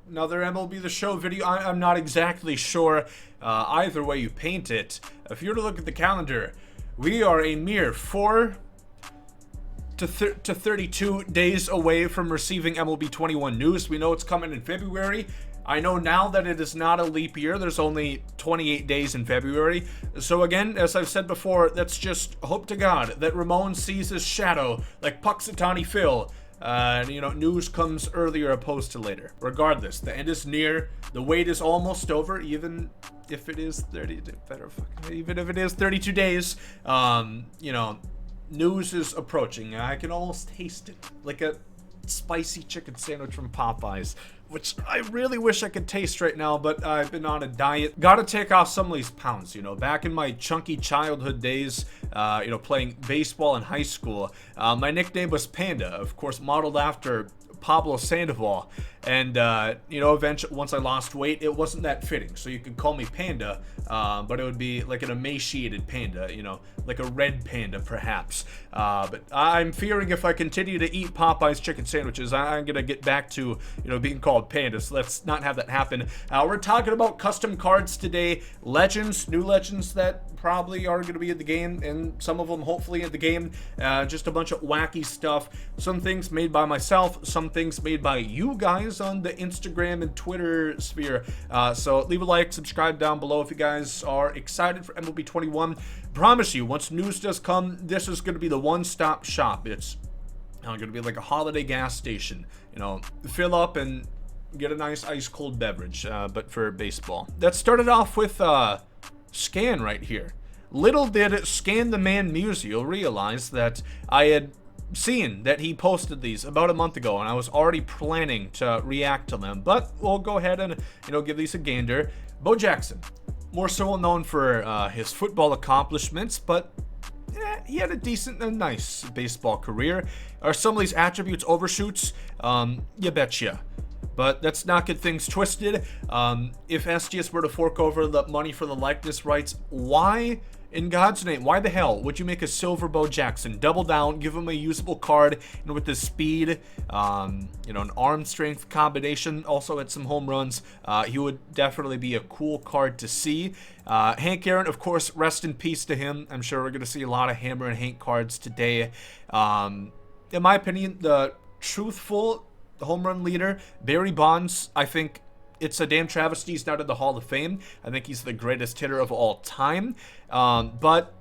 another MLB The Show video. I'm not exactly sure either way you paint it. If you were to look at the calendar, we are a mere 4 to 32 days away from receiving MLB 21 news. We know it's coming in February. I know now that it is not a leap year. There's only 28 days in February. So again, as I've said before, let's just hope to God that Ramon sees his shadow like Puxatawny Phil. And, you know, news comes earlier opposed to later. Regardless, the end is near. The wait is almost over, even if it is 32 days. You know, news is approaching. I can almost taste it, like a spicy chicken sandwich from Popeyes, which I really wish I could taste right now, but I've been on a diet. Gotta take off some of these pounds, you know. Back in my chunky childhood days, you know, playing baseball in high school, my nickname was Panda, of course, modeled after Pablo Sandoval. And, you know, eventually, once I lost weight, it wasn't that fitting. So you could call me Panda, but it would be like an emaciated panda, you know, like a red panda, perhaps. But I'm fearing if I continue to eat Popeye's chicken sandwiches, I'm going to get back to, you know, being called Panda. So let's not have that happen. We're talking about custom cards today. Legends, new legends that probably are going to be in the game, and some of them hopefully in the game. Just a bunch of wacky stuff. Some things made by myself, some things made by you guys on the Instagram and Twitter sphere. So leave a like, subscribe down below if you guys are excited for MLB 21. Promise you, once news does come, this is going to be the one-stop shop. It's going to be like a holiday gas station. You know, fill up and get a nice ice-cold beverage, but for baseball. That started off with Scan right here. Little did Scan the Man Musial realize that I had seen that he posted these about a month ago, and I was already planning to react to them, but we'll go ahead and, you know, give these a gander. Bo Jackson, more so known for his football accomplishments, but he had a decent and nice baseball career. Are some of these attributes overshoots? You betcha. But let's not get things twisted. If SGS were to fork over the money for the likeness rights, why, in God's name, why the hell would you make a silver Bo Jackson? Double down, give him a usable card, and with the speed, you know, an arm strength combination, also at some home runs, he would definitely be a cool card to see. Hank Aaron, of course, rest in peace to him. I'm sure we're going to see a lot of Hammer and Hank cards today. In my opinion, the truthful home run leader, Barry Bonds, I think it's a damn travesty he's not in the Hall of Fame. I think he's the greatest hitter of all time. But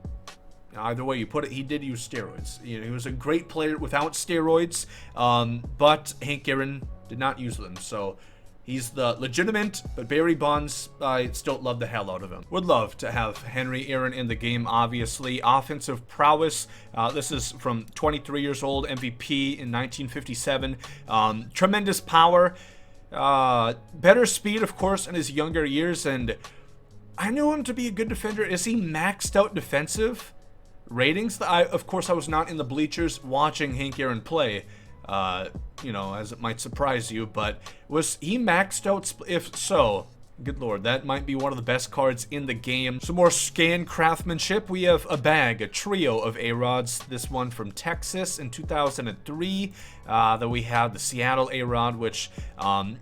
either way you put it, he did use steroids. You know, he was a great player without steroids, but Hank Aaron did not use them. So he's the legitimate, but Barry Bonds, I still love the hell out of him. Would love to have Henry Aaron in the game, obviously. Offensive prowess. This is from 23 years old, MVP in 1957. Tremendous power. Better speed, of course, in his younger years, and I knew him to be a good defender. Is he maxed out defensive ratings? Of course, I was not in the bleachers watching Hank Aaron play, you know, as it might surprise you, but was he maxed out? If so, good lord, that might be one of the best cards in the game. Some more Scan craftsmanship. We have a trio of A-Rods. This one from Texas in 2003. Then we have the Seattle A-Rod, which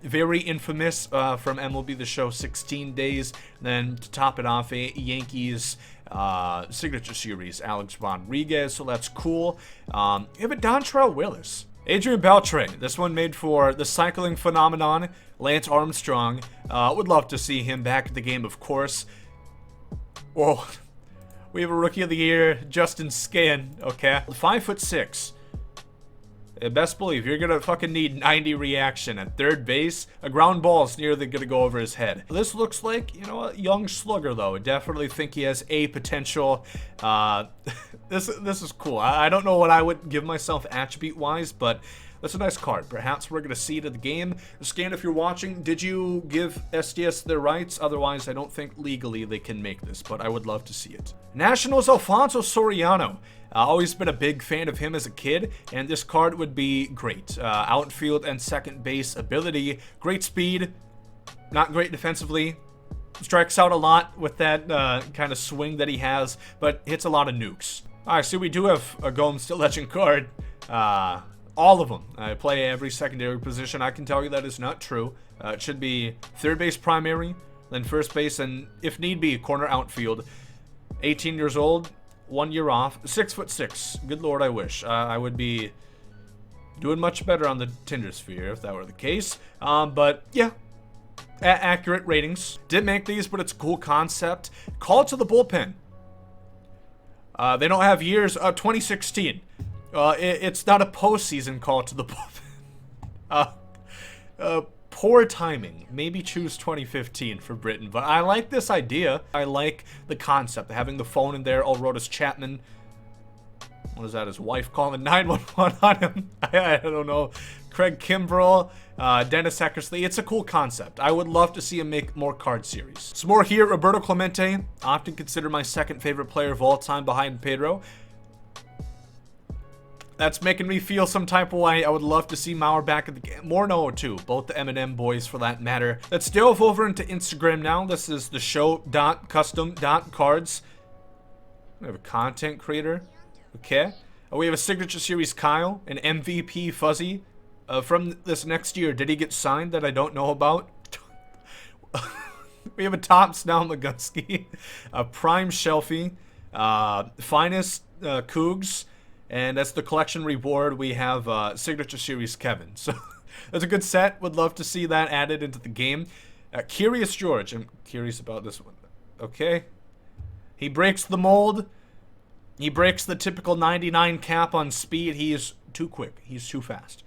very infamous from MLB The Show 16 Days. Then to top it off, a Yankees signature series, Alex Rodriguez, so that's cool. We have a Dontrelle Willis. Adrian Beltre, this one made for the cycling phenomenon, Lance Armstrong. Would love to see him back at the game, of course. Whoa. We have a Rookie of the Year, Justin Scan, okay. 5'6". Best believe you're gonna fucking need 90 reaction at third base. A ground ball is nearly gonna go over his head. This looks like, you know, a young slugger though. I definitely think he has a potential. This is cool. I don't know what I would give myself attribute wise, but that's a nice card. Perhaps we're gonna see it in the game. Scan, if you're watching, did you give SDS their rights? Otherwise, I don't think legally they can make this, but I would love to see it. Nationals Alfonso Soriano. Always been a big fan of him as a kid, and this card would be great. Outfield and second base ability, great speed, not great defensively, strikes out a lot with that kind of swing that he has, but hits a lot of nukes. Alright, so we do have a GomesDaLegend card. All of them. I play every secondary position. I can tell you that is not true. It should be third base primary, then first base, and if need be, corner outfield. 18 years old, 1 year off, 6'6". Good Lord, I wish. I would be doing much better on the Tinder sphere if that were the case. But yeah, accurate ratings. Didn't make these, but it's a cool concept. Call to the bullpen. They don't have years. 2016. It's not a postseason call to the bullpen. Poor timing. Maybe choose 2015 for Britain. But I like this idea. I like the concept. Having the phone in there. Aroldis Chapman. What is that? His wife calling 911 on him? I don't know. Craig Kimbrell. Dennis Eckersley. It's a cool concept. I would love to see him make more card series. Some more here. Roberto Clemente. Often considered my second favorite player of all time behind Pedro. That's making me feel some type of way. I would love to see Mauer back at the game. Morneau, too. Both the Eminem boys, for that matter. Let's delve over into Instagram now. This is the show.custom.cards. We have a content creator. Okay. We have a signature series Kyle. An MVP Fuzzy. From this next year, did he get signed that I don't know about? We have a Tops now Magunsky. A Prime Shelfie. Finest Cougs. And that's the collection reward. We have Signature Series Kevin. So that's a good set. Would love to see that added into the game. Curious George. I'm curious about this one. Okay. He breaks the mold. He breaks the typical 99 cap on speed. He is too quick. He's too fast.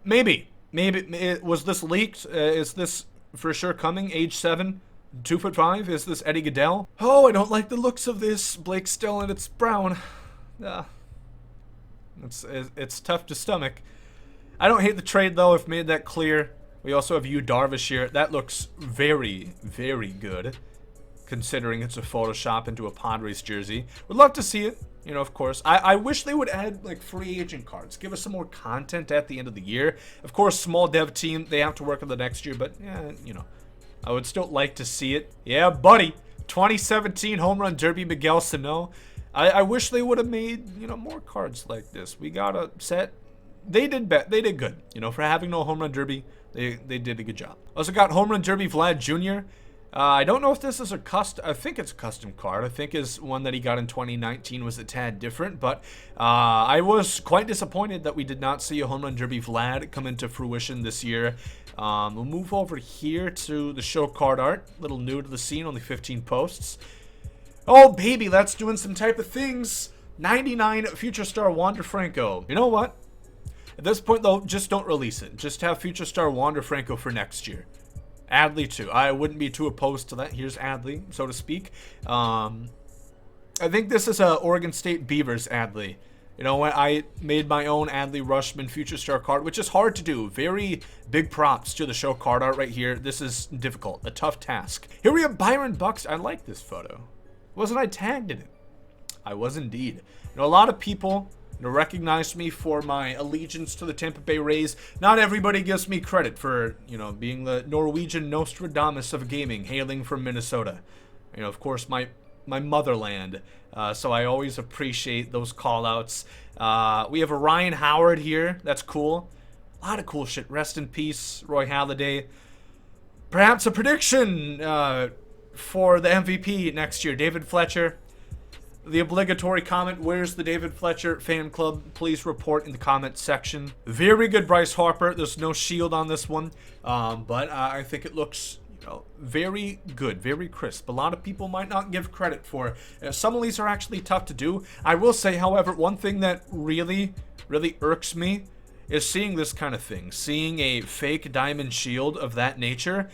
Maybe. Was this leaked? Is this for sure coming? Age 7. 2'5". Is this Eddie Goodell? Oh, I don't like the looks of this. Blake Still, and it's brown. It's tough to stomach. I don't hate the trade, though. I've made that clear. We also have Yu Darvish here. That looks very, very good, considering it's a Photoshop into a Padres jersey. Would love to see it, you know, of course. I wish they would add, like, free agent cards. Give us some more content at the end of the year. Of course, small dev team. They have to work on the next year, but, yeah, you know. I would still like to see it. Yeah, buddy. 2017 Home Run Derby Miguel Sano. I wish they would have made, you know, more cards like this. We got a set. They did good. You know, for having no Home Run Derby, they did a good job. Also got Home Run Derby Vlad Jr. I don't know if this is a custom. I think it's a custom card. I think his one that he got in 2019 was a tad different. But I was quite disappointed that we did not see a Home Run Derby Vlad come into fruition this year. We'll move over here to the show card art. A little new to the scene, only 15 posts. Oh, baby, that's doing some type of things. 99 Future Star Wander Franco. You know what? At this point, though, just don't release it. Just have Future Star Wander Franco for next year. Adley, too. I wouldn't be too opposed to that. Here's Adley, so to speak. I think this is a Oregon State Beavers Adley. You know what? I made my own Adley Rushman Future Star card, which is hard to do. Very big props to the show card art right here. This is difficult. A tough task. Here we have Byron Bucks. I like this photo. Wasn't I tagged in it? I was indeed. You know, a lot of people, you know, recognize me for my allegiance to the Tampa Bay Rays. Not everybody gives me credit for, you know, being the Norwegian Nostradamus of gaming, hailing from Minnesota. You know, of course, my motherland. So I always appreciate those call-outs. We have a Ryan Howard here. That's cool. A lot of cool shit. Rest in peace, Roy Halladay. Perhaps a prediction for the MVP next year. David Fletcher. The obligatory comment, where's the David Fletcher fan club? Please report in the comment section. Very good Bryce Harper. There's no shield on this one. But I think it looks, you know, very good, very crisp. A lot of people might not give credit for. Some of these are actually tough to do. I will say, however, one thing that really, really irks me is seeing this kind of thing. Seeing a fake diamond shield of that nature.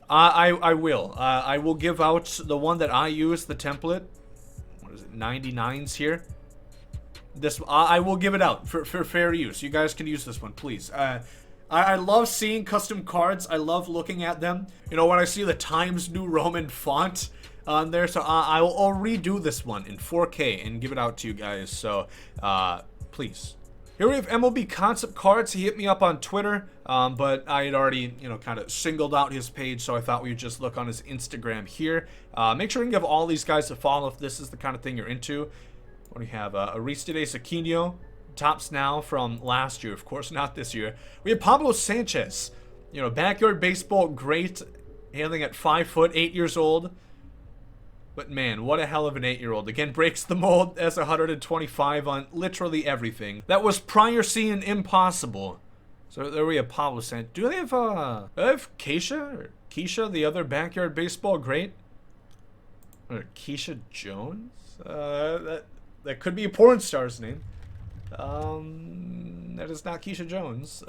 I will give out the one that I use, the template. What is it, 99s here? This I will give it out for fair use. You guys can use this one, please. I love seeing custom cards. I love looking at them. You know, when I see the Times New Roman font on there, so I'll redo this one in 4K and give it out to you guys. So please. Here we have MLB concept cards. He hit me up on Twitter, but I had already, you know, kind of singled out his page, so I thought we would just look on his Instagram here. Make sure you give all these guys a follow if this is the kind of thing you're into. What do we have? Aristide Aquino, tops now from last year, of course, not this year. We have Pablo Sanchez, you know, backyard baseball great, hailing at 5 foot, 8 years old. But man, what a hell of an 8-year-old. Again, breaks the mold as 125 on literally everything. That was prior seeing impossible. So there we have Pablo Sanchez. Do they have Keisha, the other backyard baseball great? Or Keisha Jones? That could be a porn star's name. That is not Keisha Jones.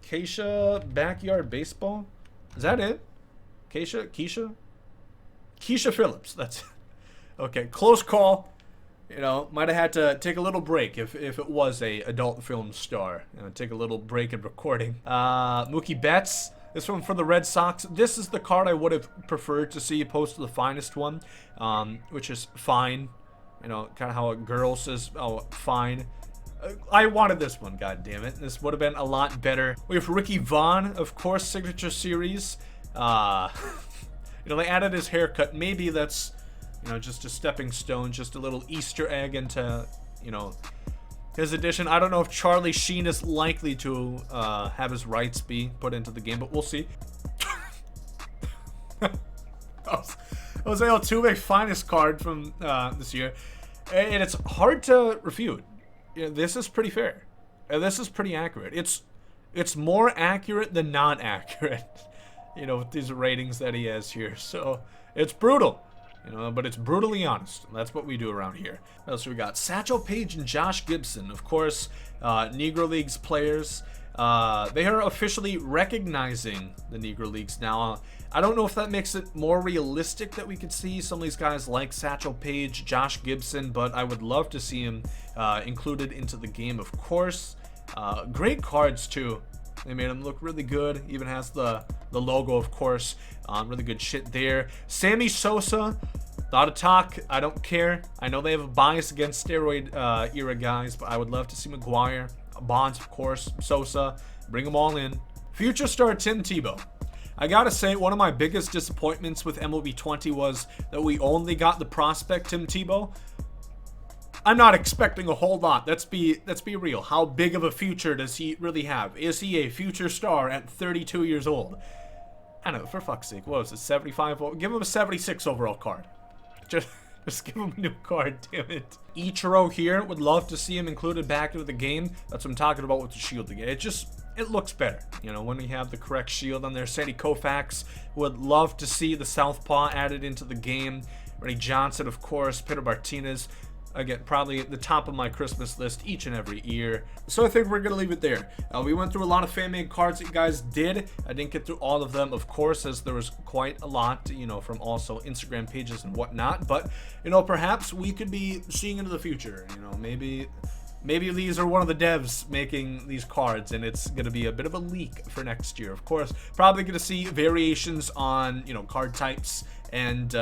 Keisha backyard baseball? Is that it? Keisha Phillips. That's okay. Close call. You know, might have had to take a little break if it was a adult film star. You know, take a little break in recording. Mookie Betts. This one for the Red Sox. This is the card I would have preferred to see opposed to the finest one, which is fine. You know, kind of how a girl says, oh, fine. I wanted this one, god damn it. This would have been a lot better. We have Ricky Vaughn, of course, signature series. You know, they added his haircut. Maybe that's, you know, just a stepping stone, just a little Easter egg into, you know, his addition. I don't know if Charlie Sheen is likely to have his rights be put into the game, but we'll see. Jose Altuve, finest card from this year. And it's hard to refute. You know, this is pretty fair. This is pretty accurate. It's more accurate than not accurate. You know, with these ratings that he has here. So, it's brutal. You know, but it's brutally honest. That's what we do around here. What else we got? Satchel Paige and Josh Gibson. Of course, Negro Leagues players. They are officially recognizing the Negro Leagues now. I don't know if that makes it more realistic that we could see some of these guys like Satchel Paige, Josh Gibson, but I would love to see him included into the game, of course. Great cards, too. They made him look really good. Even has the logo, of course. Really good shit there. Sammy Sosa. Lot of talk. I don't care. I know they have a bias against steroid era guys, but I would love to see McGuire. Bonds, of course. Sosa. Bring them all in. Future star Tim Tebow. I gotta say, one of my biggest disappointments with MLB 20 was that we only got the prospect Tim Tebow. I'm not expecting a whole lot. Let's be real. How big of a future does he really have? Is he a future star at 32 years old? I don't know, for fuck's sake. What was it, 75? Give him a 76 overall card. Just give him a new card, damn it. Ichiro here, would love to see him included back into the game. That's what I'm talking about with the shield again. It looks better, you know, when we have the correct shield on there. Sandy Koufax, would love to see the southpaw added into the game. Rennie Johnson, of course. Peter Martinez. Again, probably at the top of my Christmas list each and every year. So I think we're going to leave it there. We went through a lot of fan-made cards that you guys did. I didn't get through all of them, of course, as there was quite a lot, you know, from also Instagram pages and whatnot. But, you know, perhaps we could be seeing into the future. You know, maybe these are one of the devs making these cards, and it's going to be a bit of a leak for next year. Of course, probably going to see variations on, you know, card types and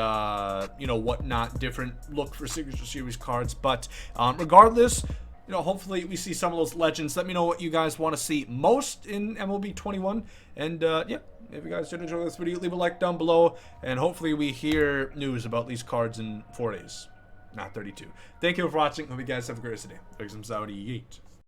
you know, whatnot, different look for signature series cards. But regardless, you know, hopefully we see some of those legends. Let me know what you guys want to see most in MLB 21. And yeah, if you guys did enjoy this video, leave a like down below, and hopefully we hear news about these cards in 4 days, not 32. Thank you for watching. Hope you guys have a great day. Thanks, I'm Saudi. Yeet.